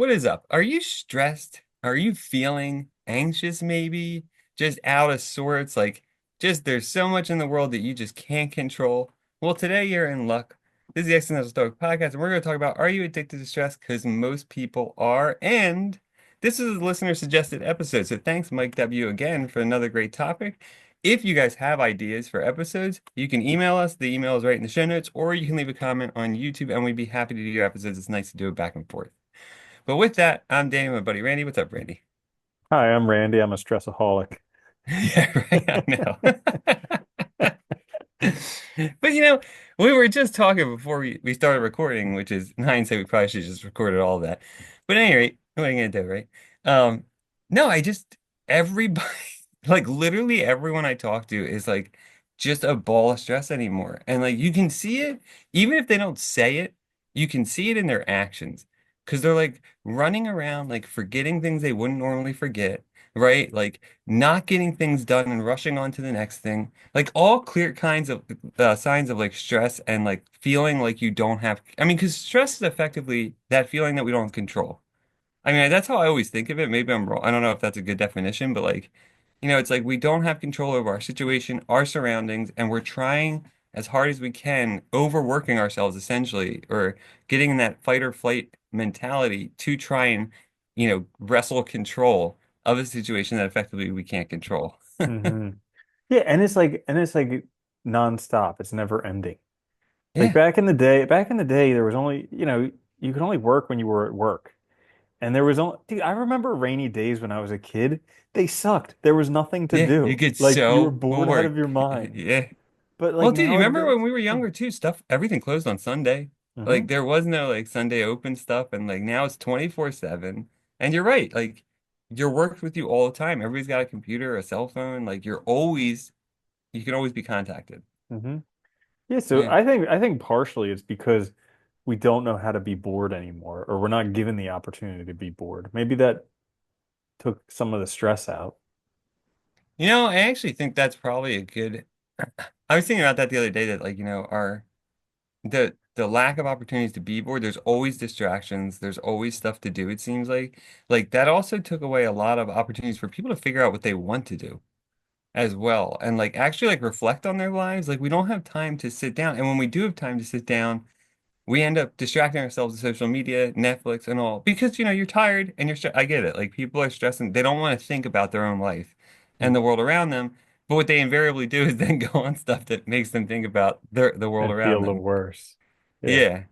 What is up? Are you stressed? Are you feeling anxious, maybe? Just out of sorts? Like, just there's so much in the world that you just can't control. Well, today you're in luck. This is the Accidental Stoic Podcast, and we're going to talk about are you addicted to stress? Because most people are. And this is a listener suggested episode. So thanks, Mike W., again for another great topic. If you guys have ideas for episodes, you can email us. The email is right in the show notes, or you can leave a comment on YouTube, and we'd be happy to do your episodes. It's nice to do it back and forth. But with that, I'm Danny, my buddy Randy. What's up, Randy? Hi, I'm Randy. I'm a stressaholic. Yeah, right. I know. But we were just talking before we started recording, which is in hindsight, we probably should have just recorded all of that. But at any rate, what are you gonna do, right? Um, no, everybody, like literally everyone I talk to is like just a ball of stress anymore. And like you can see it, even if they don't say it, you can see it in their actions. Because they're like running around, like forgetting things they wouldn't normally forget, right? Like not getting things done and rushing on to the next thing, like all clear kinds of signs of like stress and like feeling like you don't have, I mean, because stress is effectively that feeling that we don't control. I mean, that's how I always think of it. Maybe I'm wrong. I don't know if that's a good definition, but like, it's like we don't have control over our situation, our surroundings, and we're trying as hard as we can, overworking ourselves essentially, or getting in that fight or flight mentality to try and, wrestle control of a situation that effectively we can't control. hmm Yeah, and it's like nonstop. It's never ending. Like Yeah. back in the day, there was only, you could only work when you were at work. And there was only, dude, I remember rainy days when I was a kid. They sucked. There was nothing to Yeah, you do. get Like you were so bored out bored. of your mind. Yeah. But like Well, dude, you remember nowadays, when we were yeah. younger too, everything closed on Sunday. Like hmm there was no like Sunday open stuff and like now it's 24/7. And you're right, like you're worked with you all the time. Everybody's got a computer, a cell phone, like you can always be contacted. hmm Yeah, so Yeah. I think partially it's because we don't know how to be bored anymore, or we're not given the opportunity to be bored. Maybe that took some of the stress out. I actually think that's probably a good I was thinking about that the other day that like, our the lack of opportunities to be bored, there's always distractions, there's always stuff to do, it seems like. Like that also took away a lot of opportunities for people to figure out what they want to do as well. And like actually like reflect on their lives. Like we don't have time to sit down. And when we do have time to sit down, we end up distracting ourselves with social media, Netflix, and all because you're tired and I get it. Like people are stressing, they don't want to think about their own life and the Mhm. world around them. But what they invariably do is then go on stuff that makes them think about the world And around feel the them. worse. Yeah. Yeah.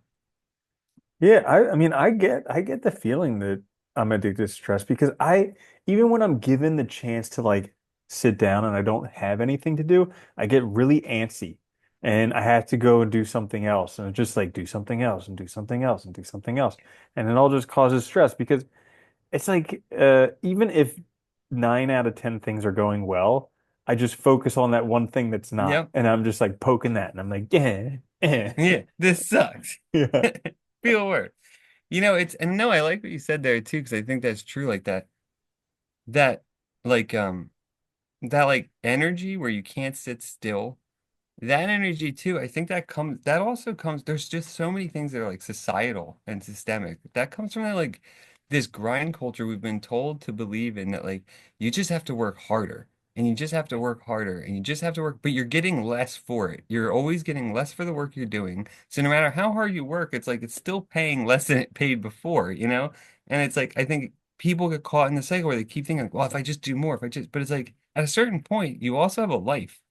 Yeah, I mean I get the feeling that I'm addicted to stress because I even when I'm given the chance to like sit down and I don't have anything to do, I get really antsy and I have to go and do something else and just like do something else and do something else and do something else. And it all just causes stress because it's like even if 9 out of 10 things are going well, I just focus on that one thing that's not. Yep. And I'm just like poking that and I'm like, yeah, yeah. Yeah. This sucks. Yeah. Feel worse. It's and no, I like what you said there too, because I think that's true. Like that like that like energy where you can't sit still. That energy too, I think that also comes, there's just so many things that are like societal and systemic. That comes from that like this grind culture we've been told to believe in that like you just have to work harder and you just have to work harder and you just have to work, but you're getting less for it. You're always getting less for the work you're doing. So no matter how hard you work, it's like it's still paying less than it paid before, you know? And it's like I think people get caught in the cycle where they keep thinking, well, if I just do more, if I just, but it's like at a certain point, you also have a life.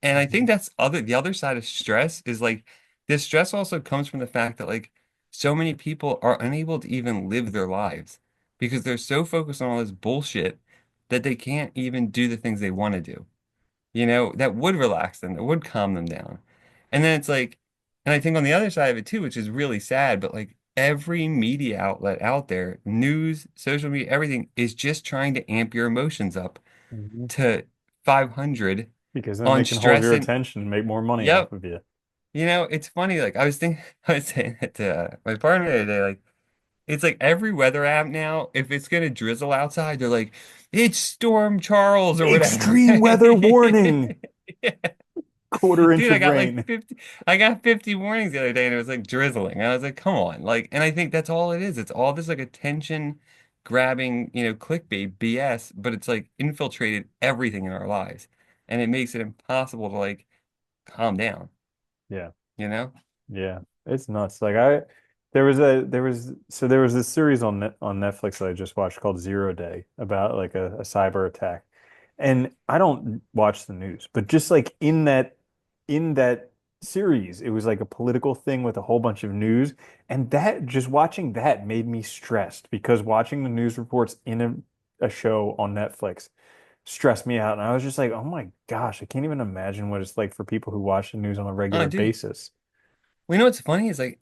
And I think that's the other side of stress is like this stress also comes from the fact that like so many people are unable to even live their lives because they're so focused on all this bullshit that they can't even do the things they want to do, that would relax them, that would calm them down. And then it's like, and I think on the other side of it too, which is really sad, but like every media outlet out there, news, social media, everything is just trying to amp your emotions up Mhm. to 500 Because then on they can hold stress your and attention and make more money off yep. of you. It's funny. Like I was thinking, I was saying it to my partner the other day. Like it's like every weather app now, if it's gonna drizzle outside, they're like, "It's Storm Charles" or whatever. Extreme weather warning. Yeah. quarter inch Dude, of rain. I got 50 warnings the other day and it was like drizzling. I was like, come on. Like, and I think that's all it is. It's all this like attention grabbing, clickbait BS, but it's like infiltrated everything in our lives. And it makes it impossible to like calm down, Yeah. you know? Yeah, it's nuts. Like I there was this series on Netflix that I just watched called Zero Day about like a cyber attack. And I don't watch the news, but just like in that series, it was like a political thing with a whole bunch of news. And that just watching that made me stressed because watching the news reports in a show on Netflix stressed me out. And I was just like, oh my gosh, I can't even imagine what it's like for people who watch the news on a Oh, regular dude. basis. Well, you know what's funny is like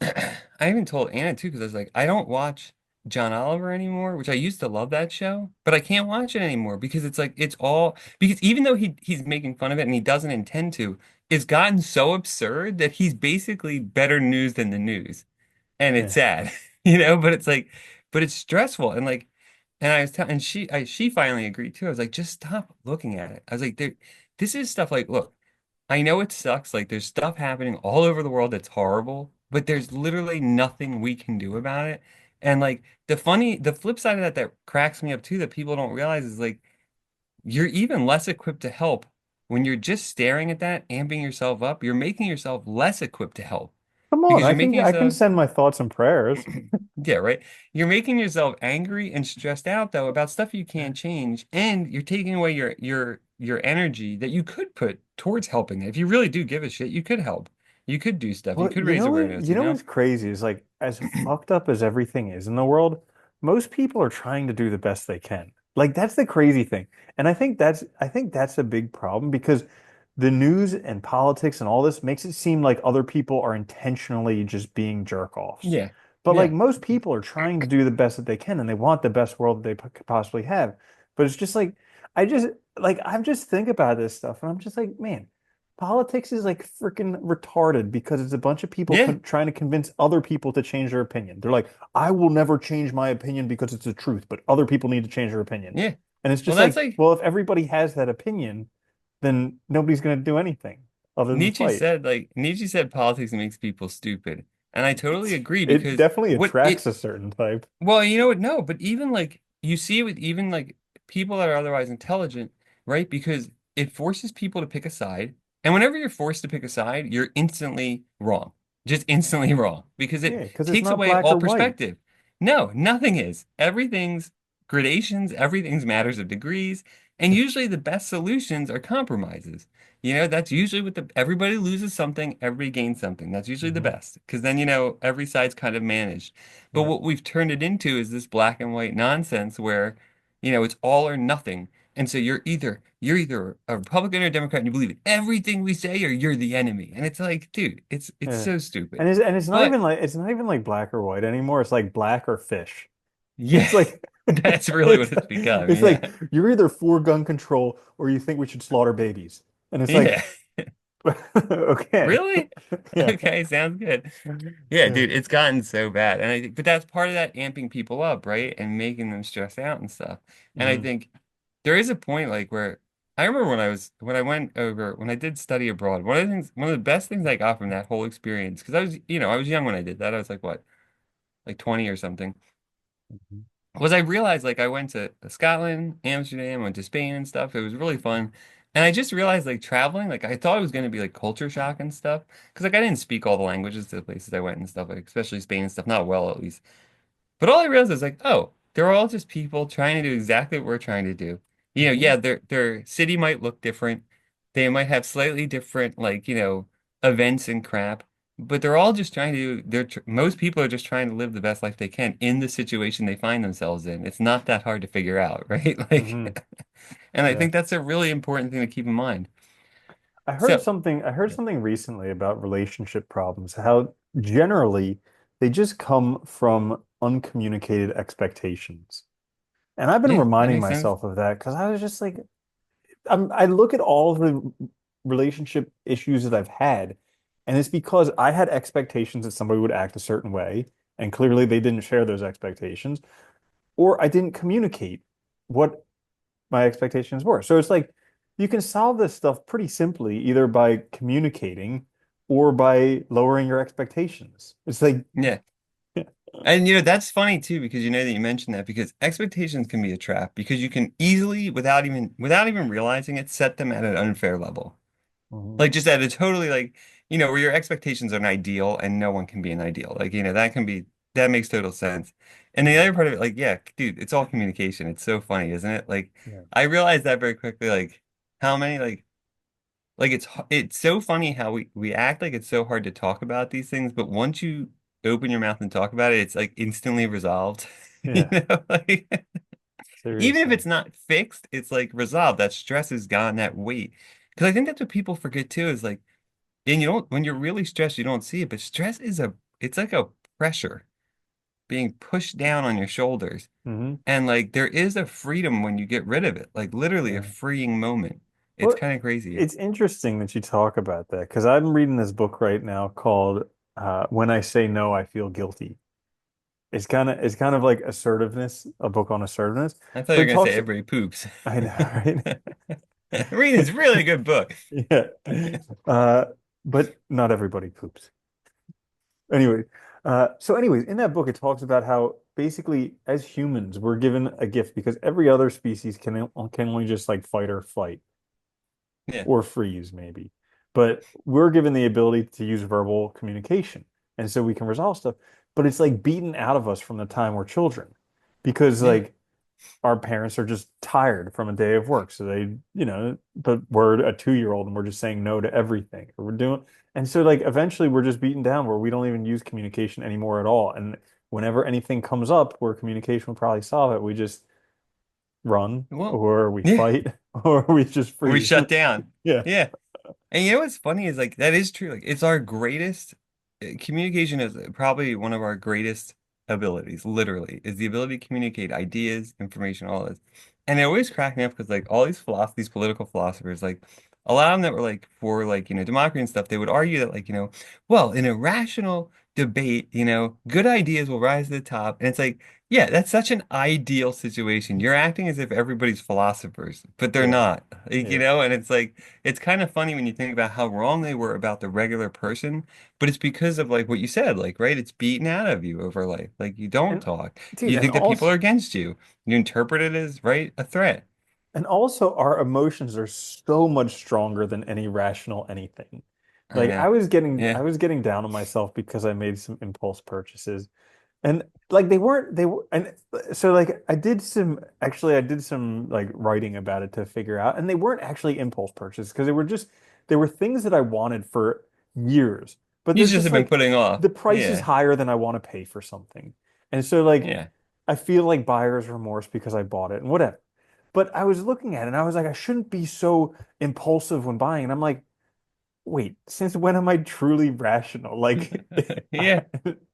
I even told Anna too, because I was like, I don't watch John Oliver anymore, which I used to love that show, but I can't watch it anymore because it's like it's all because even though he's making fun of it and he doesn't intend to, it's gotten so absurd that he's basically better news than the news. And it's Yeah. sad, but it's like, but it's stressful. And like, and I was telling, and she finally agreed too. I was like, just stop looking at it. I was like, this is stuff like, look, I know it sucks. Like, there's stuff happening all over the world that's horrible, but there's literally nothing we can do about it. And like, the flip side of that cracks me up too, that people don't realize is like, you're even less equipped to help when you're just staring at that, amping yourself up. You're making yourself less equipped to help Come on, because I you're can making I can yourself send my thoughts and prayers. yeah, right. You're making yourself angry and stressed out though about stuff you can't change, and you're taking away your energy that you could put towards helping it. If you really do give a shit, you could help. You could do stuff. You Well, could raise awareness, you you know know? what's crazy is like as fucked up as everything is in the world, most people are trying to do the best they can. Like that's the crazy thing. And I think that's a big problem because the news and politics and all this makes it seem like other people are intentionally just being jerk offs. Yeah. But like Yeah. most people are trying to do the best that they can and they want the best world that they could possibly have. But it's just like I just I'm just think about this stuff and I'm just like, man, politics is like freaking retarded because it's a bunch of people Yeah. trying to convince other people to change their opinion. They're like, I will never change my opinion because it's the truth, but other people need to change their opinion. Yeah. And it's Well, just that's like, like well, if everybody has that opinion, then nobody's going to do anything other than fight. Nietzsche said politics makes people stupid. And I totally agree It because definitely what attracts it a certain type. well, you know what? No, but even like you see it with even like people that are otherwise intelligent, right? Because it forces people to pick a side. And whenever you're forced to pick a side, you're instantly wrong. Just instantly wrong because it Yeah, because it's takes not away black all or white. perspective. No, nothing is. Everything's gradations, everything's matters of degrees, and usually the best solutions are compromises. That's usually what everybody loses something, everybody gains something. That's usually the Hmm. best because then, every side's kind of managed. But Yeah. what we've turned it into is this black and white nonsense where, it's all or nothing. And so you're either a Republican or a Democrat and you believe in everything we say or you're the enemy. And it's like, dude, it's Yeah. so And stupid. it's not But even like black or white anymore. It's like black or fish. yeah, It's like that's really what it's become. it's like Yeah. you're either for gun control or you think we should slaughter babies. And it's like, Yeah. okay. Really? Yeah. Okay, sounds good. Yeah, Yeah. dude, it's gotten so bad. And I think but that's part of that amping people up, right? And making them stress out and stuff. And I Hmm. think there is a point like where I remember when I did study abroad, one of the best things I got from that whole experience, because I was young when I did that. I was like what, like 20 or something. Was I realized like I went to Scotland, Amsterdam, went to Spain and stuff. It was really fun. And I just realized like traveling, like I thought it was going to be like culture shock and stuff. Because like I didn't speak all the languages to the places I went and stuff, like especially Spain and stuff, not well at least. But all I realized is like, oh, they're all just people trying to do exactly what we're trying to do. Hmm. Yeah, their city might look different. They might have slightly different like, events and crap, but they're all just trying to most people are just trying to live the best life they can in the situation they find themselves in. It's not that hard to figure out, right? Hmm. Like, and I Yeah. think that's a really important thing to keep in mind. So, I heard something recently about relationship problems, how generally they just come from uncommunicated expectations. And I've been yeah, that reminding makes sense. myself of that because I was just like, I look at all the relationship issues that I've had, and it's because I had expectations that somebody would act a certain way, and clearly they didn't share those expectations, or I didn't communicate what my expectations were. So it's like you can solve this stuff pretty simply, either by communicating or by lowering your expectations. It's like, Yeah. And that's funny too because that you mentioned that because expectations can be a trap because you can easily without even realizing it set them at an unfair level. Mhm. Like just at a totally like where your expectations are an ideal and no one can be an ideal. Like that makes total sense. And the Yeah. other part of it like yeah, dude, it's all communication. It's so funny, isn't it? Like Yeah. I realized that very quickly like how many like it's so funny how we act like it's so hard to talk about these things, but once you open your mouth and talk about it, it's like instantly resolved. You Yeah. know, like even if Seriously. it's not fixed, it's like resolved. That stress is gone, that weight. Because I think that's what people forget too, is like, and you don't when you're really stressed, you don't see it, but stress is it's like a pressure being pushed down on your shoulders. Hmm. And like there is a freedom when you get rid of it, like literally a Yeah. freeing moment. It's Well, kind of crazy. it's interesting that you talk about that because I'm reading this book right now called When I Say No, I Feel Guilty. It's kind of like assertiveness, a book on assertiveness, I thought you but were it gonna say talks. everybody poops. I know, right? Reading's really a good book. Yeah. Uh, but not everybody poops. Anyway, so in that book, it talks about how basically as humans, we're given a gift because every other species can only just like fight or flight Yeah, or freeze maybe. But we're given the ability to use verbal communication. And so we can resolve stuff. But it's like beaten out of us from the time we're children because yeah. like our parents are just tired from a day of work. So but we're a 2-year-old and we're just saying no to everything. Or we're doing, and so like eventually we're just beaten down where we don't even use communication anymore at all. And whenever anything comes up where communication will probably solve it, we just run Well, or we yeah. fight or we just We freeze. shut down. Yeah. Yeah. And what's funny is like that is true. Like it's our greatest communication is probably one of our greatest abilities, literally, is the ability to communicate ideas, information, all this. And they always crack me up because like all these political philosophers, like a lot of them that were like for like, democracy and stuff, they would argue that like, well, in a rational debate, good ideas will rise to the top. And it's like, yeah, that's such an ideal situation. You're acting as if everybody's philosophers, but they're Yeah. not. Like, Yeah. and it's like it's kind of funny when you think about how wrong they were about the regular person, but it's because of like what you said, like, right? It's beaten out of you over life. Like you don't And talk. dude, You think that people are against you. You interpret it as, right, a threat. also our emotions are so much stronger than any rational anything. I Like know. I Yeah. was getting down on myself because I made some impulse purchases. And like they were and so like I did some like writing about it to figure out and they weren't actually impulse purchases because they were things that I wanted for years. But You they're just just have been like putting off. the price is Yeah. higher than I want to pay for something. And so like Yeah. I feel like buyer's remorse because I bought it and whatever. But I was looking at it and I was like, I shouldn't be so impulsive when buying. And I'm like, wait, since when am I truly rational? Like I, Yeah.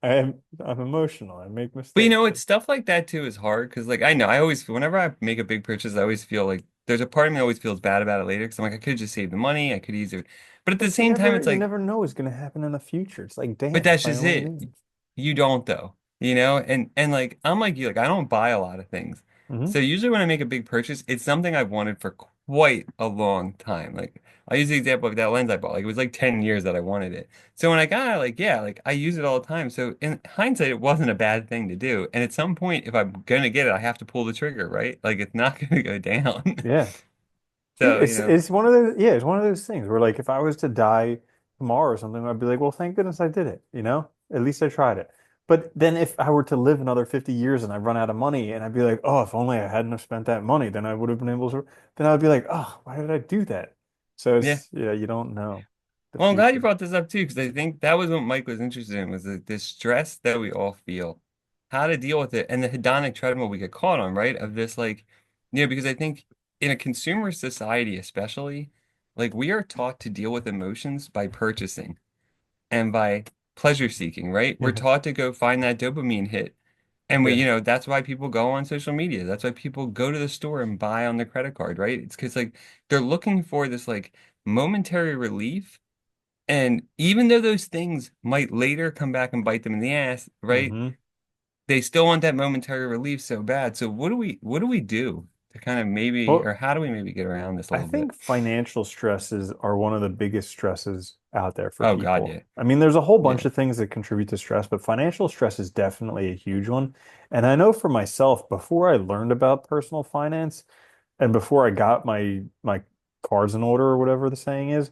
I'm emotional. I make But mistakes. it's stuff like that too is hard because like I know I always whenever I make a big purchase, I always feel like there's a part of me that always feels bad about it later because I'm like I could have just saved the money, I could easily but at the But you same time never it's you like never know what's going to happen in the future. It's like, but damn, that's if I just only it. knew. You don't though, and like I'm like you, like I don't buy a lot of things. Hmm. So usually when I make a big purchase, it's something I've wanted for quite a long time. Like I use the example of that lens I bought. Like it was like 10 years that I wanted it. So when I got it, like yeah, like I use it all the time. So in hindsight, it wasn't a bad thing to do. And at some point, if I'm gonna get it, I have to pull the trigger, right? Like it's not gonna go down. Yeah. Dude, So, it's one of those it's one of those things where like if I was to die tomorrow or something, I'd be like, well, thank goodness I did it, you know? At least I tried it. But then if I were to live another 50 years and I run out of money and I'd be like, oh, if only I hadn't have spent that money, then I would have been able to then I'd be like, oh, why did I do that? So yeah. it's you don't know the Well, I'm glad you future. brought this up too, because I think that was what Mike was interested in, was the stress that we all feel, how to deal with it, and the hedonic treadmill we get caught on, right? Of this, like, because I think in a consumer society, especially, like we are taught to deal with emotions by purchasing and by pleasure seeking, right? We're Yeah. taught to go find that dopamine hit. And Yeah. that's why people go on social media. That's why people go to the store and buy on the credit card, right? It's because like they're looking for this like momentary relief and even though those things might later come back and bite them in the ass, right? Hmm. They still want that momentary relief so bad. So what do we do? to kind of maybe, or Well, how do we maybe get around this a I little bit? think financial stresses are one of the biggest stresses out there for Oh God, people. yeah. I mean, there's a whole bunch Yeah. of things that contribute to stress, but financial stress is definitely a huge one. And I know for myself, before I learned about personal finance and before I got my cards in order or whatever the saying is,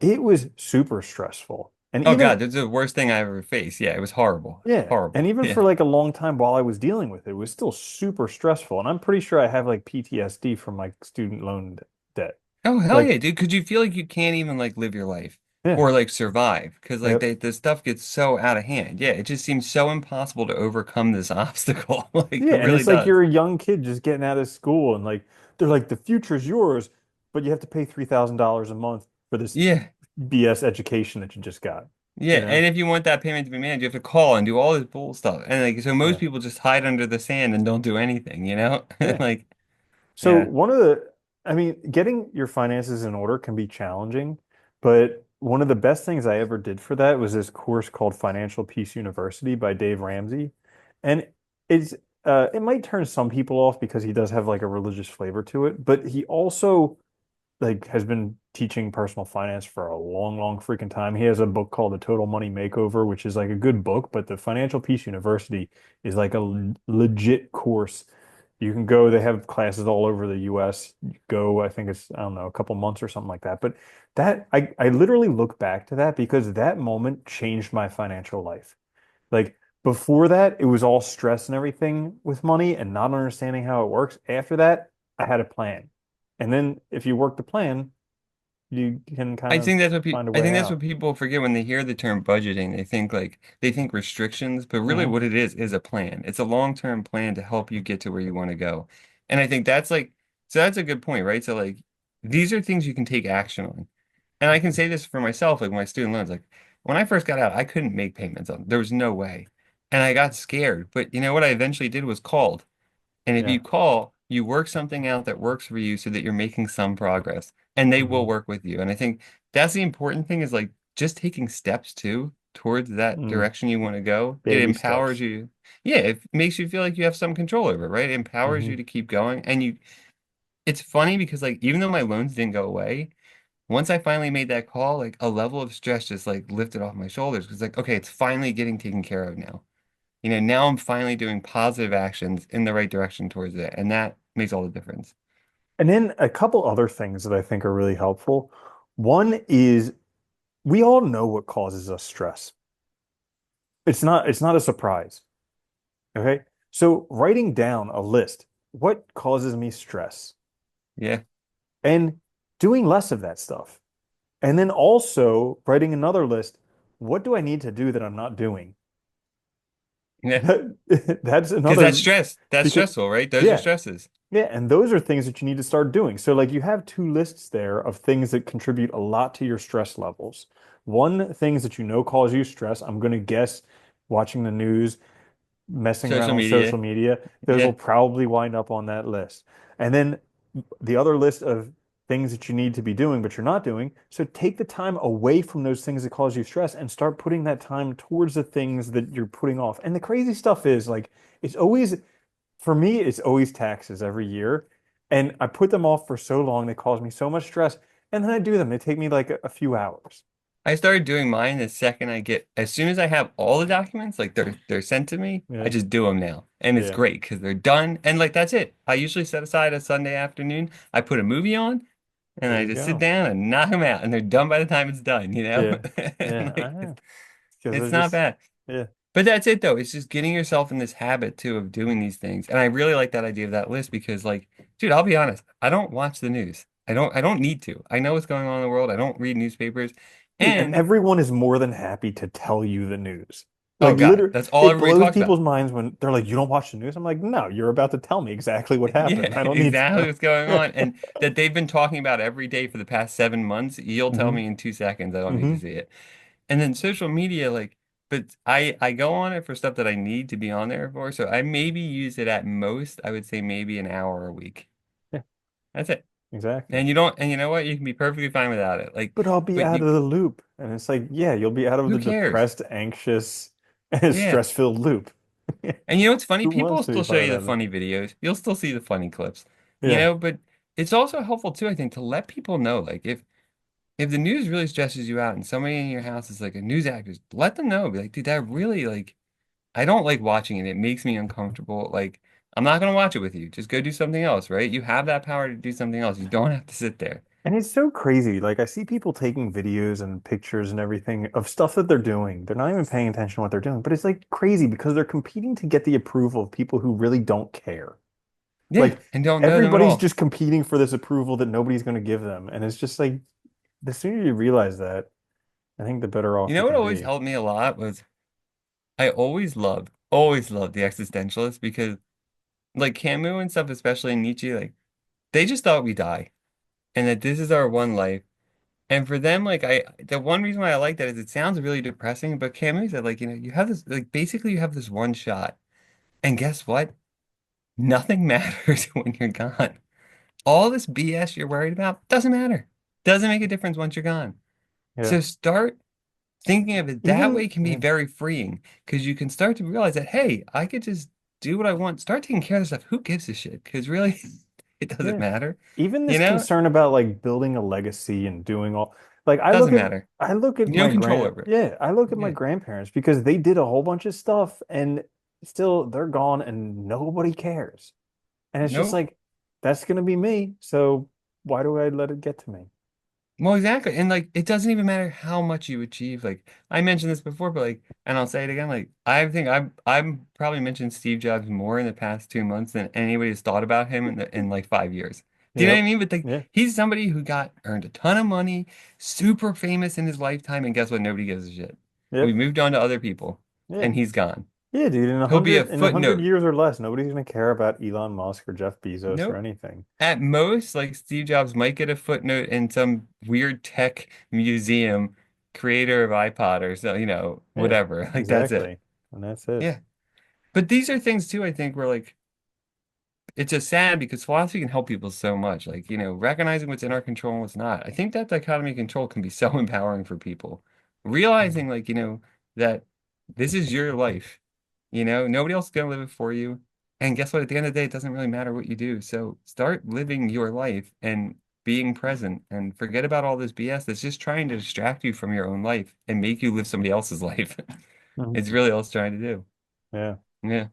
it was super stressful. And Oh God, even that's the worst thing I ever faced. Yeah, it was horrible. yeah, and Horrible. even for Yeah. like a long time while I was dealing with it, it was still super stressful. And I'm pretty sure I have like PTSD from my student loan debt. Oh hell Like, yeah, dude. Because you feel like you can't even like live your life yeah, or like survive because like yep. the stuff gets so out of hand. Yeah, it just seems so impossible to overcome this obstacle. Like Yeah, it and really it's like does. you're a young kid just getting out of school and like they're like the future's yours, but you have to pay $3,000 a month for this Yeah. BS education that you just got, Yeah, you know? and if you want that payment to be managed, you have to call and do all this bull stuff. And like so most Yeah. people just hide under the sand and don't do anything, you know? Yeah. Like, So yeah. one of I mean, getting your finances in order can be challenging, but one of the best things I ever did for that was this course called Financial Peace University by Dave Ramsey. And it's it might turn some people off because he does have like a religious flavor to it, but he also like has been teaching personal finance for a long, long freaking time. He has a book called The Total Money Makeover, which is like a good book, but the Financial Peace University is like a legit course. You can go, they have classes all over the US. You go, I think it's, I don't know, a couple months or something like that. But that I literally look back to that because that moment changed my financial life. Like before that, it was all stress and everything with money and not understanding how it works. After that, I had a plan. And then if you work the plan, you can kind I of think that's what people find a I way think that's what out. people forget when they hear the term budgeting. They think restrictions, but really Hmm. what it is a plan. It's a long-term plan to help you get to where you want to go. And I think that's like so that's a good point, right? So like these are things you can take action on. And I can say this for myself, like my student loans, like when I first got out, I couldn't make payments on. There was no way. And I got scared. But you know what I eventually did was called. And if Yeah. you call, you work something out that works for you so that you're making some progress and they will Hmm. work with you. And I think that's the important thing is like just taking steps too towards that Mm. direction you want to go. It Baby empowers steps. you. Yeah, it makes you feel like you have some control over it, right? It empowers Hmm. you to keep going. And it's funny because like even though my loans didn't go away, once I finally made that call, like a level of stress just like lifted off my shoulders because like, okay, it's finally getting taken care of now. You know, now I'm finally doing positive actions in the right direction towards it, and that makes all the difference. And then a couple other things that I think are really helpful. One is we all know what causes us stress. It's not a surprise. Okay. So writing down a list, what causes me stress, Yeah. and doing less of that stuff. And then also writing another list, what do I need to do that I'm not doing? Yeah. That's Because another that's because stressful, right? Those are yeah, stresses. yeah, and those are things that you need to start doing. So like you have two lists there of things that contribute a lot to your stress levels. One, things that you know cause you stress. I'm going to guess watching the news, messing around Social on social media. media, those will Yeah. probably wind up on that list. And then the other list of things that you need to be doing, but you're not doing. So take the time away from those things that cause you stress and start putting that time towards the things that you're putting off. And the crazy stuff is like, it's always, for me, it's always taxes every year. And I put them off for so long, they cause me so much stress. And then I do them. They take me like a few hours. I started doing mine the second I get, as soon as I have all the documents, like they're sent to me, I Yeah. just do them now. And it's Yeah. great because they're done. And like that's it. I usually set aside a Sunday afternoon. I put a movie on and There I you just sit go. down and knock them out. And they're done by the time it's done, you know? Yeah. And Yeah. I like know. Because it's they're not just, bad. yeah. But that's it though. It's just getting yourself in this habit too of doing these things. And I really like that idea of that list because like, dude, I'll be honest, I don't watch the news. I don't need to. I know what's going on in the world. I don't read newspapers. Dude, and And everyone is more than happy to tell you the news. oh Like God, literally, that's all it everybody blows talks about. people's minds when they're like, "You don't watch the news." I'm like, "No, you're about to tell me exactly what Yeah, happened. I don't need exactly to." what's going on. And that they've been talking about every day for the past 7 months. You'll tell Hmm. me in 2 seconds. I don't need to Hmm. see it. And then social media, like, but I go on it for stuff that I need to be on there for. So I maybe use it at most, I would say maybe an hour a week. Yeah, That's it. exactly. And you don't, and you know what? You can be perfectly fine without it. Like, But I'll be but out you, of the loop, and it's like, yeah, you'll be out of who the cares? depressed, anxious, and Yeah. stress-filled loop. And you know what's funny? Who People will wants to be still show part of you the that loop? funny videos. You'll still see the funny clips. Yeah. But it's also helpful too, I think, to let people know, like if the news really stresses you out and somebody in your house is like a news actor, let them know. Be like, dude, that really like I don't like watching it. It makes me uncomfortable. Like, I'm not gonna watch it with you. Just go do something else, right? You have that power to do something else. You don't have to sit there. And it's so crazy. Like I see people taking videos and pictures and everything of stuff that they're doing. They're not even paying attention to what they're doing, but it's like crazy because they're competing to get the approval of people who really don't care. Yeah, Like and don't know them at everybody's all. just competing for this approval that nobody's going to give them. And it's just like the sooner you realize that, I think the better off You you know what can always be. helped me a lot was I always loved the existentialists because like Camus and stuff, especially Nietzsche, like they just thought we die and that this is our one life. And for them, like the one reason why I like that is it sounds really depressing, but Camus said like, you have this like basically you have this one shot. And guess what? Nothing matters when you're gone. All this BS you're worried about doesn't matter. Doesn't make a difference once you're gone. Yeah. So start thinking of it that Even way can be yeah, very freeing because you can start to realize that, hey, I could just do what I want. Start taking care of the stuff. Who gives a shit? Because really, it doesn't yeah. matter. Even You this know, concern about like building a legacy and doing all like doesn't matter. I look at No my control over it. I look at my Yeah. grandparents because they did a whole bunch of stuff and still they're gone and nobody cares. And it's just Nope. like that's gonna be me. So why do I let it get to me? Well, exactly. And like it doesn't even matter how much you achieve. Like I mentioned this before, but like and I'll say it again, like I think I'm probably mentioned Steve Jobs more in the past 2 months than anybody's thought about him in like 5 years. Do you know what I Yep. mean? But like Yeah. he's somebody who got earned a ton of money, super famous in his lifetime, and guess what? Nobody gives a shit. We Yep. moved on to other people Yeah. and he's gone. Yeah, dude, He'll be a in a hundred footnote. years or less, nobody's gonna care about Elon Musk or Jeff Bezos or Nope. anything. At most, like Steve Jobs might get a footnote in some weird tech museum, creator of iPod or so, Yeah, whatever. Like that's it. exactly. And that's it. Yeah. But these are things too, I think, where like it's just sad because philosophy can help people so much. Like, recognizing what's in our control and what's not. I think that dichotomy of control can be so empowering for people. Mhm. Realizing like, that this is your life. Nobody else is gonna live it for you. And guess what? At the end of the day, it doesn't really matter what you do. So start living your life and being present and forget about all this BS that's just trying to distract you from your own life and make you live somebody else's life. Mhm. It's really all it's trying to do. Yeah, Yeah. And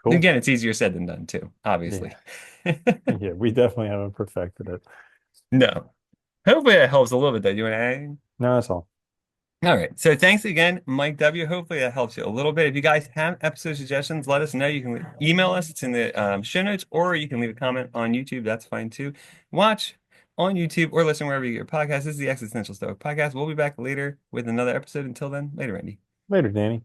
cool. again, it's easier said than done too, Yeah. obviously. Yeah, we definitely haven't perfected it. No. Hopefully that helps a little bit though. You want to add anything? No, that's all. All right. So thanks again, Mike W. Hopefully that helps you a little bit. If you guys have episode suggestions, let us know. You can email us. It's in the show notes, or you can leave a comment on YouTube. That's fine too. Watch on YouTube or listen wherever you get your podcast. This is the Existential Stoic Podcast. We'll be back later with another episode. Until then, later, Randy. Later, Danny.